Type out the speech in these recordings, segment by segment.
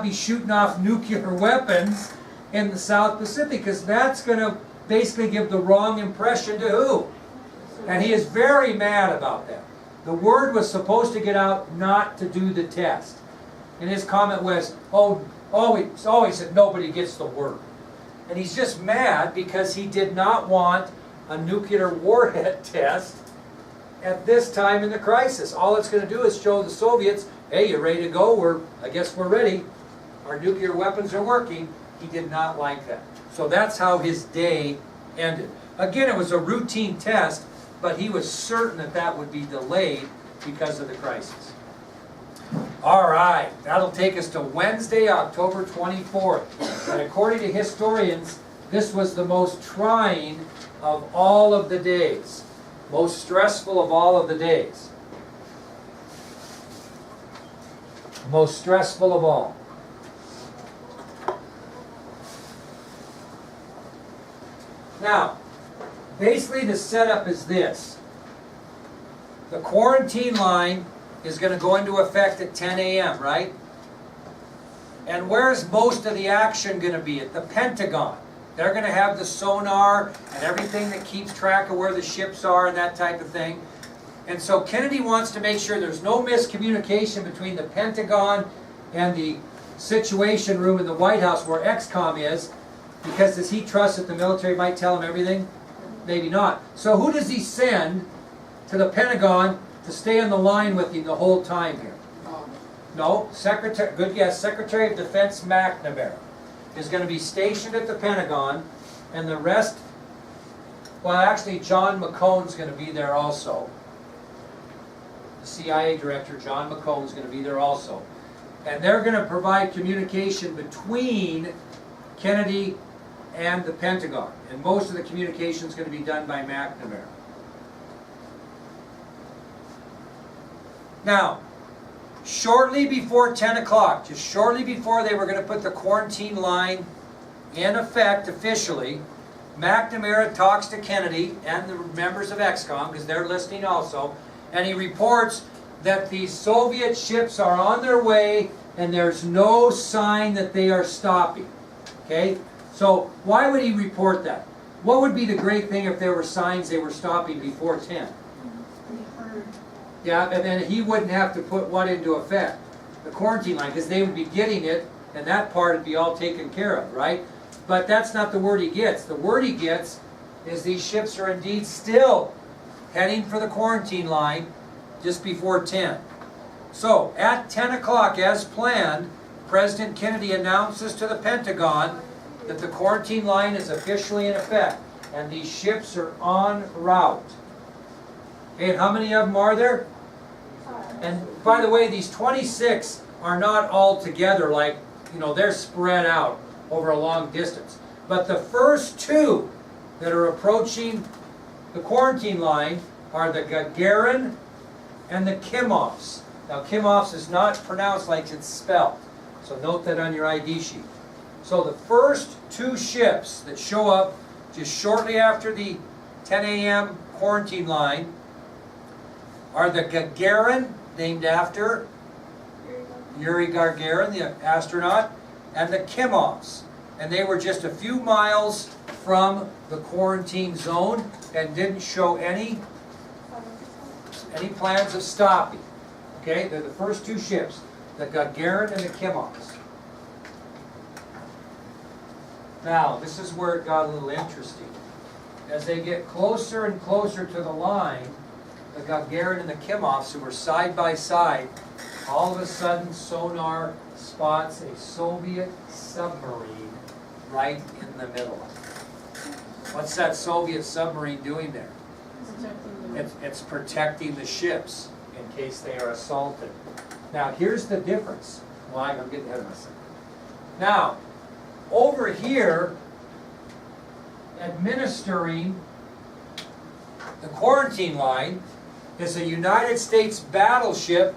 be shooting off nuclear weapons in the South Pacific, because that's going to basically give the wrong impression to who? And he is very mad about that. The word was supposed to get out not to do the test. And his comment was, he said nobody gets the word. And he's just mad because he did not want a nuclear warhead test at this time in the crisis. All it's going to do is show the Soviets, hey, you're ready to go, I guess we're ready. Our nuclear weapons are working. He did not like that. So that's how his day ended. Again, it was a routine test, but he was certain that that would be delayed because of the crisis. All right, that'll take us to Wednesday, October 24th. And according to historians, this was the most trying of all of the days. Most stressful of all of the days. Most stressful of all. Now, basically the setup is this. The quarantine line is going to go into effect at 10 a.m., right? And where's most of the action going to be? At the Pentagon. They're going to have the sonar and everything that keeps track of where the ships are and that type of thing. And so Kennedy wants to make sure there's no miscommunication between the Pentagon and the Situation Room in the White House where XCOM is, because does he trust that the military might tell him everything? Maybe not. So who does he send to the Pentagon to stay on the line with him the whole time here? No, good guess, Secretary of Defense McNamara is going to be stationed at the Pentagon, and the rest, well actually John McCone's going to be there also. The CIA Director, John McCone, is going to be there also. And they're going to provide communication between Kennedy and the Pentagon. And most of the communication is going to be done by McNamara. Now, shortly before 10 o'clock, just shortly before they were going to put the quarantine line in effect officially, McNamara talks to Kennedy and the members of XCOM, because they're listening also, and he reports that the Soviet ships are on their way and there's no sign that they are stopping. Okay? So why would he report that? What would be the great thing if there were signs they were stopping before 10? Yeah, and then he wouldn't have to put what into effect? The quarantine line, because they would be getting it, and that part would be all taken care of, right? But that's not the word he gets. The word he gets is these ships are indeed still heading for the quarantine line just before 10. So, at 10 o'clock, as planned, President Kennedy announces to the Pentagon that the quarantine line is officially in effect, and these ships are en route. Okay, and how many of them are there? And by the way, these 26 are not all together, like, they're spread out over a long distance. But the first two that are approaching the quarantine line are the Gagarin and the Kimovs. Now, Kimovs is not pronounced like it's spelled, so note that on your ID sheet. So the first two ships that show up just shortly after the 10 a.m. quarantine line are the Gagarin, named after Yuri Gagarin, the astronaut, and the Kimovs. And they were just a few miles from the quarantine zone and didn't show any plans of stopping. Okay, they're the first two ships, the Gagarin and the Kimovs. Now, this is where it got a little interesting. As they get closer and closer to the line, the Gagarin and the Kimovs, who were side by side, all of a sudden sonar spots a Soviet submarine right in the middle. What's that Soviet submarine doing there? It's protecting the ships in case they are assaulted. Now, here's the difference. Well, I'm getting ahead of myself. Now, over here, administering the quarantine line is a United States battleship,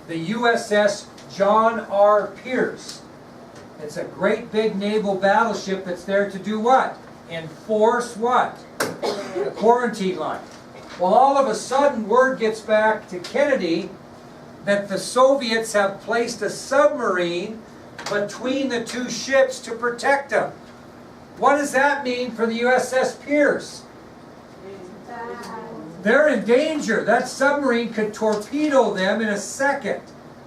the USS John R. Pierce. It's a great big naval battleship that's there to do what? Enforce what? The quarantine line. Well, all of a sudden, word gets back to Kennedy that the Soviets have placed a submarine between the two ships to protect them. What does that mean for the USS Pierce? They're in danger. That submarine could torpedo them in a second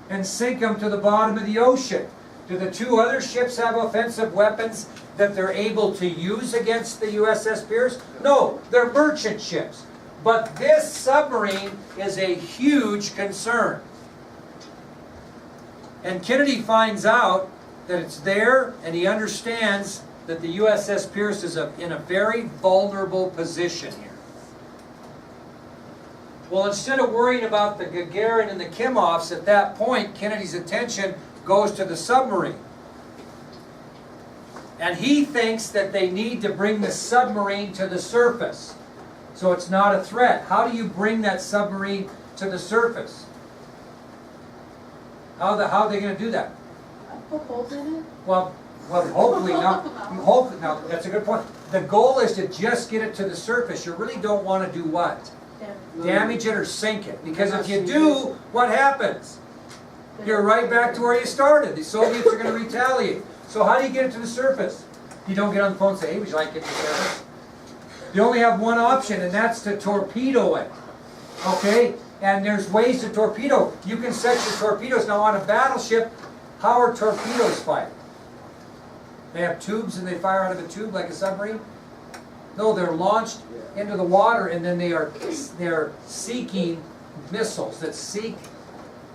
and sink them to the bottom of the ocean. Do the two other ships have offensive weapons that they're able to use against the USS Pierce? No, they're merchant ships. But this submarine is a huge concern. And Kennedy finds out that it's there, and he understands that the USS Pierce is in a very vulnerable position here. Well, instead of worrying about the Gagarin and the Kimovs, at that point, Kennedy's attention goes to the submarine. And he thinks that they need to bring the submarine to the surface, so it's not a threat. How do you bring that submarine to the surface? How are they going to do that? Put holes in it? Well, hopefully not. Hopefully, now, that's a good point. The goal is to just get it to the surface. You really don't want to do what? Damage it or sink it. Because if you do, what happens? You're right back to where you started. The Soviets are going to retaliate. So how do you get it to the surface? You don't get on the phone and say, hey, would you like it to the surface? You only have one option, and that's to torpedo it. Okay? And there's ways to torpedo. You can set your torpedoes. Now on a battleship, how are torpedoes fired? They have tubes and they fire out of a tube like a submarine? No, they're launched into the water, and then they're seeking missiles that seek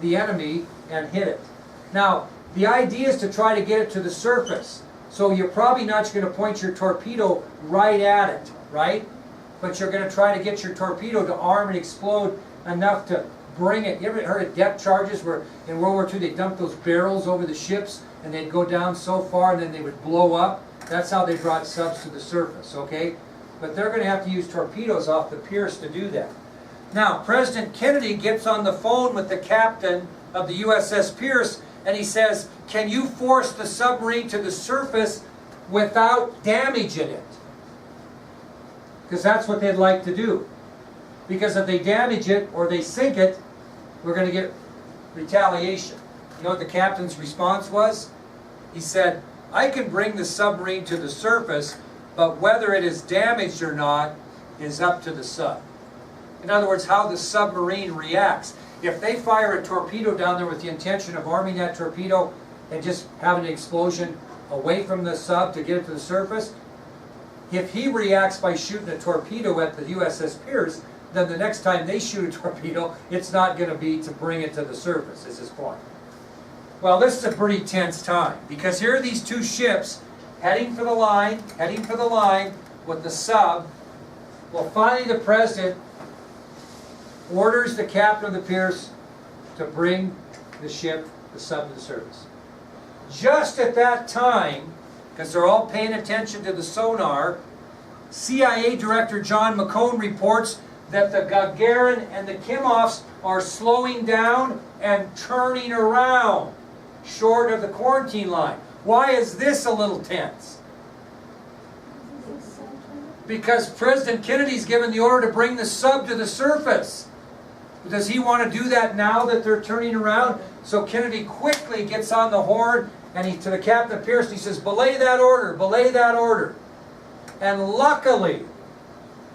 the enemy and hit it. Now, the idea is to try to get it to the surface. So you're probably not going to point your torpedo right at it, right? But you're going to try to get your torpedo to arm and explode enough to bring it. You ever heard of depth charges where in World War II they dumped those barrels over the ships and they'd go down so far and then they would blow up? That's how they brought subs to the surface, okay? But they're going to have to use torpedoes off the Pierce to do that. Now, President Kennedy gets on the phone with the captain of the USS Pierce and he says, can you force the submarine to the surface without damaging it? Because that's what they'd like to do. Because if they damage it or they sink it, we're going to get retaliation. You know what the captain's response was? He said, I can bring the submarine to the surface, but whether it is damaged or not is up to the sub. In other words, how the submarine reacts. If they fire a torpedo down there with the intention of arming that torpedo and just having an explosion away from the sub to get it to the surface, if he reacts by shooting a torpedo at the USS Pierce, then the next time they shoot a torpedo, it's not going to be to bring it to the surface, is his point. Well, this is a pretty tense time, because here are these two ships heading for the line with the sub. Well, finally the President orders the captain of the Pierce to bring the sub to the surface. Just at that time, because they're all paying attention to the sonar, CIA Director John McCone reports that the Gagarin and the Kimovs are slowing down and turning around short of the quarantine line. Why is this a little tense? Because President Kennedy's given the order to bring the sub to the surface. Does he want to do that now that they're turning around? So Kennedy quickly gets on the horn and to the captain of Pierce, he says, belay that order, belay that order. And luckily,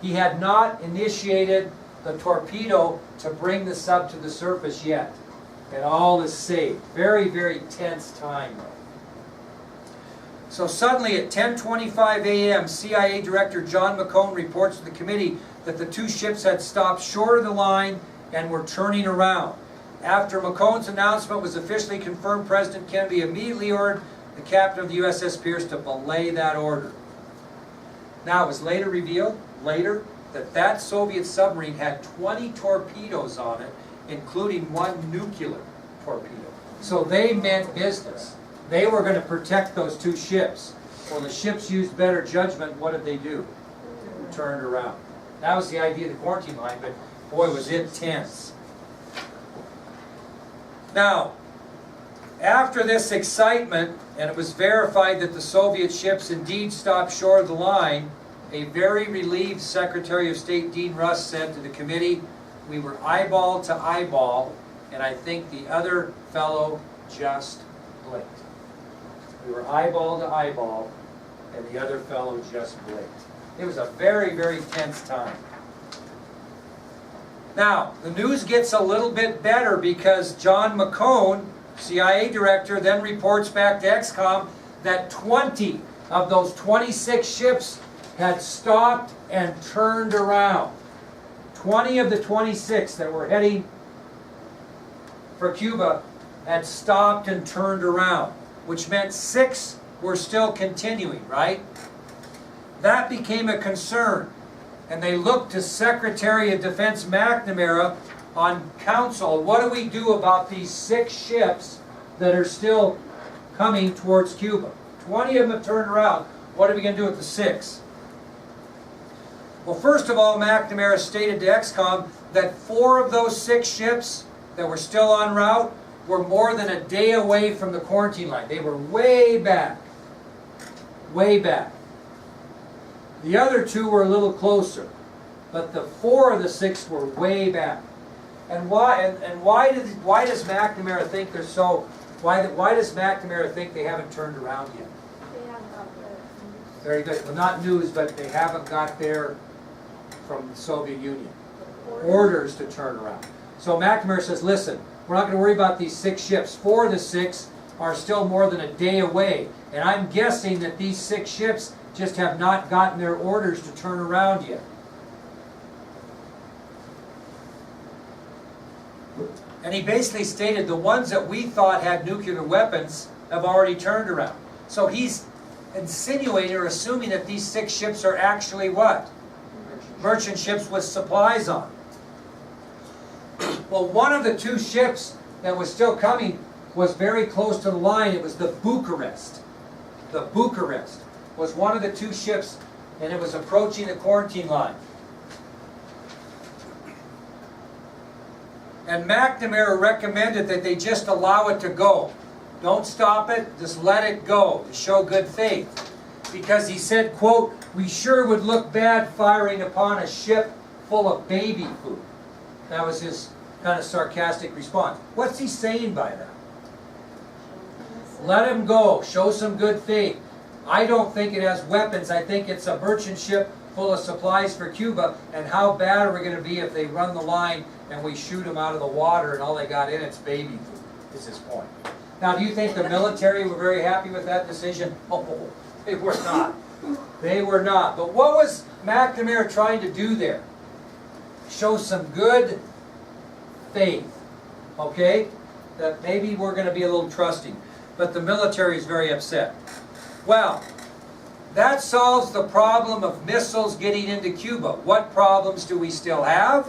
he had not initiated the torpedo to bring the sub to the surface yet. And all is saved. Very, very tense time. So suddenly at 10:25 a.m., CIA Director John McCone reports to the committee that the two ships had stopped short of the line and were turning around. After McCone's announcement was officially confirmed, President Kennedy immediately ordered the captain of the USS Pierce to belay that order. Now, it was later revealed, that Soviet submarine had 20 torpedoes on it, including one nuclear torpedo. So they meant business. They were going to protect those two ships. Well, the ships used better judgment. What did they do? Turned around. That was the idea of the quarantine line, but boy, was it tense. Now, after this excitement, and it was verified that the Soviet ships indeed stopped short of the line, a very relieved Secretary of State Dean Rusk said to the committee, we were eyeball to eyeball, and I think the other fellow just blinked. We were eyeball to eyeball, and the other fellow just blinked. It was a very, very tense time. Now, the news gets a little bit better because John McCone, CIA director, then reports back to XCOM that 20 of those 26 ships had stopped and turned around. 20 of the 26 that were heading for Cuba had stopped and turned around, which meant 6 were still continuing, right? That became a concern, and they looked to Secretary of Defense McNamara on council. What do we do about these 6 ships that are still coming towards Cuba? 20 of them have turned around. What are we going to do with the 6? Well, first of all, McNamara stated to XCOM that 4 of those 6 ships that were still en route were more than a day away from the quarantine line. They were way back. Way back. The other 2 were a little closer, but the 4 of the 6 were way back. And why does McNamara think they're so? Why does McNamara think they haven't turned around yet? They haven't got the Very good. Well, not news, but they haven't got there from the Soviet Union. Orders to turn around. So McNamara says, listen, we're not going to worry about these 6 ships. 4 of the 6 are still more than a day away. And I'm guessing that these 6 ships just have not gotten their orders to turn around yet. And he basically stated the ones that we thought had nuclear weapons have already turned around. So he's insinuating or assuming that these 6 ships are actually what? Merchant ships with supplies on. Well, one of the 2 ships that was still coming was very close to the line. It was the Bucharest. The Bucharest was one of the 2 ships, and it was approaching the quarantine line. And McNamara recommended that they just allow it to go. Don't stop it, just let it go to show good faith. Because he said, quote, we sure would look bad firing upon a ship full of baby food. That was his kind of sarcastic response. What's he saying by that? Let him go, show some good faith. I don't think it has weapons. I think it's a merchant ship full of supplies for Cuba, and how bad are we going to be if they run the line and we shoot them out of the water and all they got in it's baby food, is his point. Now, do you think the military were very happy with that decision? Oh, they were not. They were not. But what was McNamara trying to do there? Show some good faith, okay? That maybe we're going to be a little trusting. But the military is very upset. Well, that solves the problem of missiles getting into Cuba. What problems do we still have?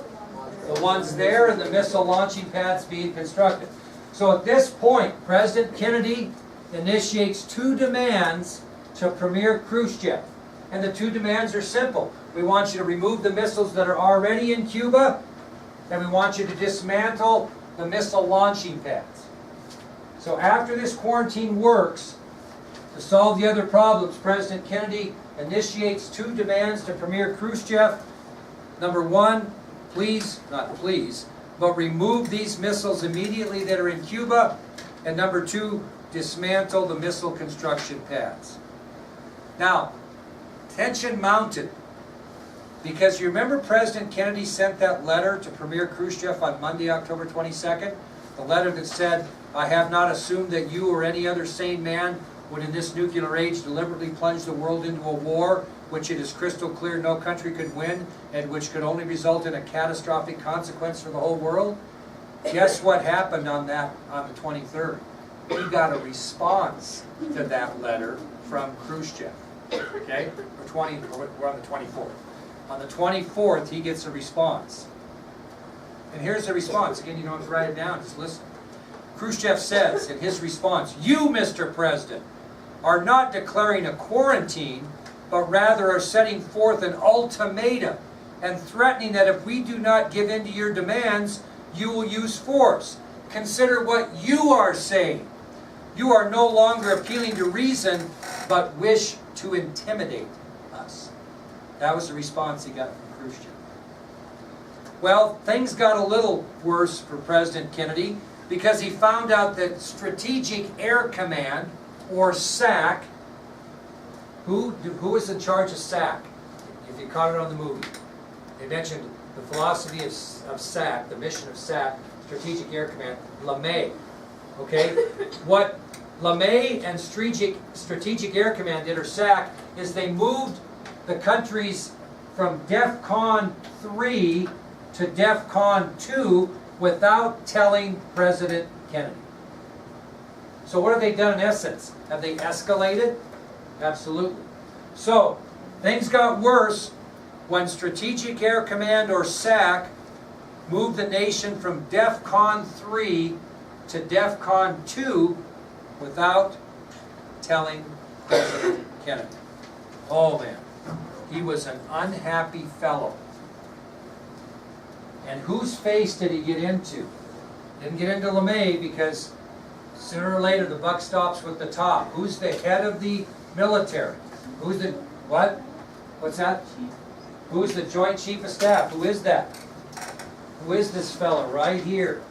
The ones there and the missile launching pads being constructed. So at this point, President Kennedy initiates 2 demands to Premier Khrushchev. And the 2 demands are simple. We want you to remove the missiles that are already in Cuba, and we want you to dismantle the missile launching pads. So after this quarantine works, to solve the other problems, President Kennedy initiates 2 demands to Premier Khrushchev. Number 1, please, not please, but remove these missiles immediately that are in Cuba. And number 2, dismantle the missile construction pads. Now, tension mounted, because you remember President Kennedy sent that letter to Premier Khrushchev on Monday, October 22nd? The letter that said, I have not assumed that you or any other sane man would in this nuclear age deliberately plunge the world into a war which it is crystal clear no country could win and which could only result in a catastrophic consequence for the whole world. Guess what happened on the 23rd? We got a response to that letter from Khrushchev. Okay? We're on the 24th. On the 24th, he gets a response. And here's the response. Again, you don't have to write it down, just listen. Khrushchev says in his response, you, Mr. President, are not declaring a quarantine, but rather are setting forth an ultimatum and threatening that if we do not give in to your demands, you will use force. Consider what you are saying. You are no longer appealing to reason, but wish to intimidate us. That was the response he got from Khrushchev. Well, things got a little worse for President Kennedy because he found out that Strategic Air Command, or SAC, who was in charge of SAC? If you caught it on the movie, they mentioned the philosophy of SAC, the mission of SAC, Strategic Air Command, LeMay. Okay? What LeMay and Strategic Air Command did, or SAC, is they moved the countries from DEFCON 3 to DEFCON 2 without telling President Kennedy. So what have they done in essence? Have they escalated? Absolutely. So, things got worse when Strategic Air Command, or SAC, moved the nation from DEFCON 3 to DEFCON 2 without telling President Kennedy. Oh man, he was an unhappy fellow. And whose face did he get into? Didn't get into LeMay, because sooner or later the buck stops with the top. Who's the head of the military? Who's the, what? What's that? Who's the Joint Chief of Staff? Who is that? Who is this fellow right here?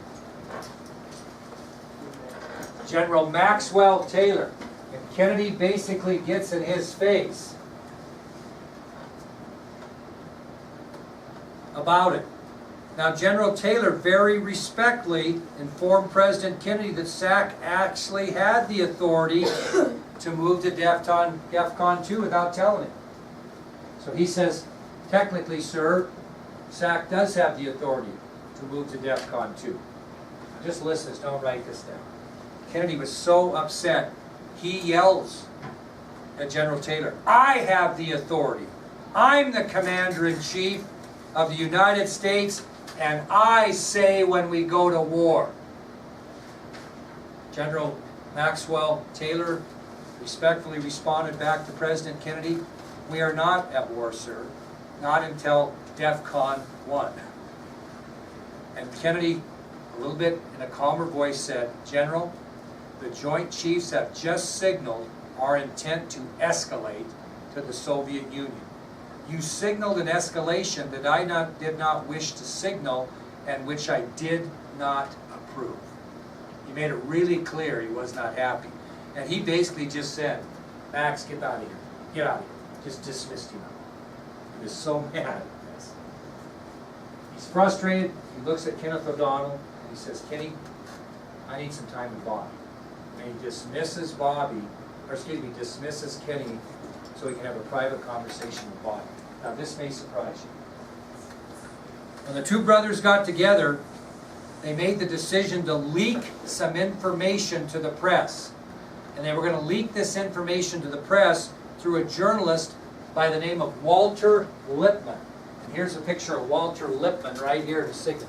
General Maxwell Taylor. And Kennedy basically gets in his face about it. Now, General Taylor very respectfully informed President Kennedy that SAC actually had the authority to move to DEFCON 2 without telling him. So he says, technically, sir, SAC does have the authority to move to DEFCON 2. Now, just listen, don't write this down. Kennedy was so upset, he yells at General Taylor, I have the authority. I'm the Commander-in-Chief of the United States, and I say when we go to war. General Maxwell Taylor respectfully responded back to President Kennedy, we are not at war, sir. Not until DEFCON 1. And Kennedy, a little bit in a calmer voice, said, General, the Joint Chiefs have just signaled our intent to escalate to the Soviet Union. You signaled an escalation that I did not wish to signal and which I did not approve. He made it really clear he was not happy. And he basically just said, Max, get out of here. Get out of here. Just dismissed him. He was so mad at this. He's frustrated. He looks at Kenneth O'Donnell and he says, Kenny, I need some time with Bobby. And he dismisses dismisses Kenny so he can have a private conversation with Bobby. Now this may surprise you. When the two brothers got together, they made the decision to leak some information to the press. And they were going to leak this information to the press through a journalist by the name of Walter Lippmann. And here's a picture of Walter Lippmann right here in his signature.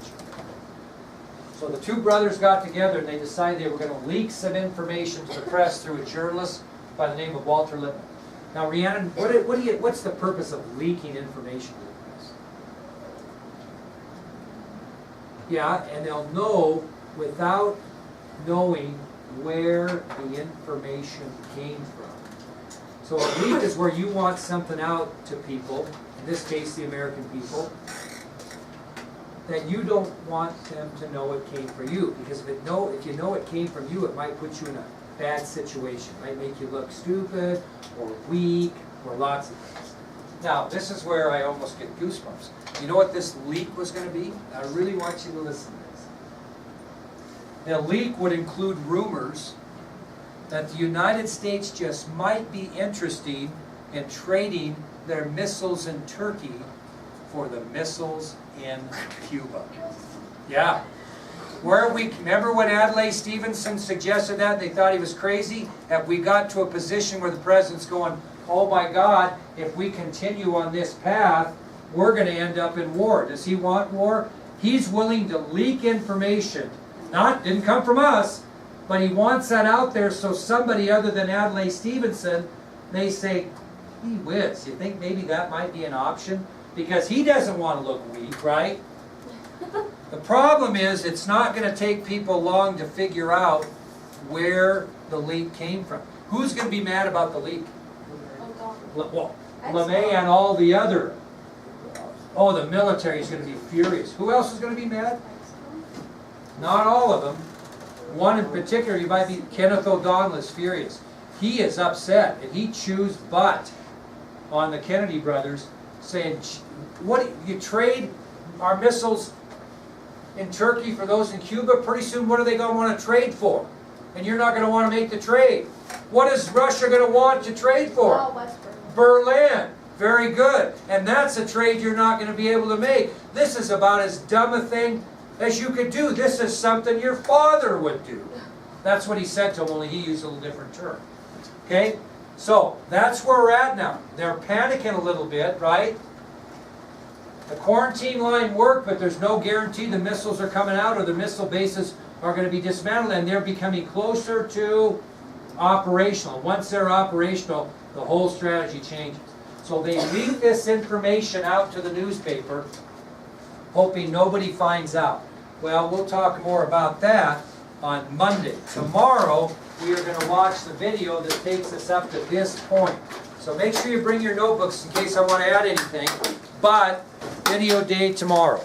So the two brothers got together and they decided they were going to leak some information to the press through a journalist by the name of Walter Lippmann. Now, Rhiannon, what's the purpose of leaking information to the press? Yeah, and they'll know without knowing where the information came from. So a leak is where you want something out to people, in this case the American people, that you don't want them to know it came from you. Because if you know it came from you, it might put you in a bad situation. It might make you look stupid or weak or lots of things. Now, this is where I almost get goosebumps. You know what this leak was going to be? I really want you to listen to this. The leak would include rumors that the United States just might be interested in trading their missiles in Turkey for the missiles in Cuba. Yeah. Remember when Adlai Stevenson suggested that? They thought he was crazy. Have we got to a position where the president's going, oh my God, if we continue on this path, we're going to end up in war. Does he want war? He's willing to leak information. Didn't come from us, but he wants that out there so somebody other than Adlai Stevenson may say, gee whiz, you think maybe that might be an option? Because he doesn't want to look weak, right? The problem is it's not going to take people long to figure out where the leak came from. Who's going to be mad about the leak? Well, LeMay and all the other Oh, the military is going to be furious. Who else is going to be mad? Not all of them. One in particular, you might be, Kenneth O'Donnell is furious. He is upset, and he chews butt on the Kennedy brothers, saying, "What, you trade our missiles in Turkey for those in Cuba? Pretty soon, what are they going to want to trade for? And you're not going to want to make the trade. What is Russia going to want to trade for? Oh, West Berlin. Berlin. Very good. And that's a trade you're not going to be able to make. This is about as dumb a thing as you could do. This is something your father would do." That's what he said to him, only he used a little different term. Okay? So, that's where we're at now. They're panicking a little bit, right? The quarantine line worked, but there's no guarantee the missiles are coming out or the missile bases are going to be dismantled, and they're becoming closer to operational. Once they're operational, the whole strategy changes. So they leak this information out to the newspaper, hoping nobody finds out. Well, we'll talk more about that on Monday. Tomorrow, we are going to watch the video that takes us up to this point. So make sure you bring your notebooks in case I want to add anything. But, video day tomorrow.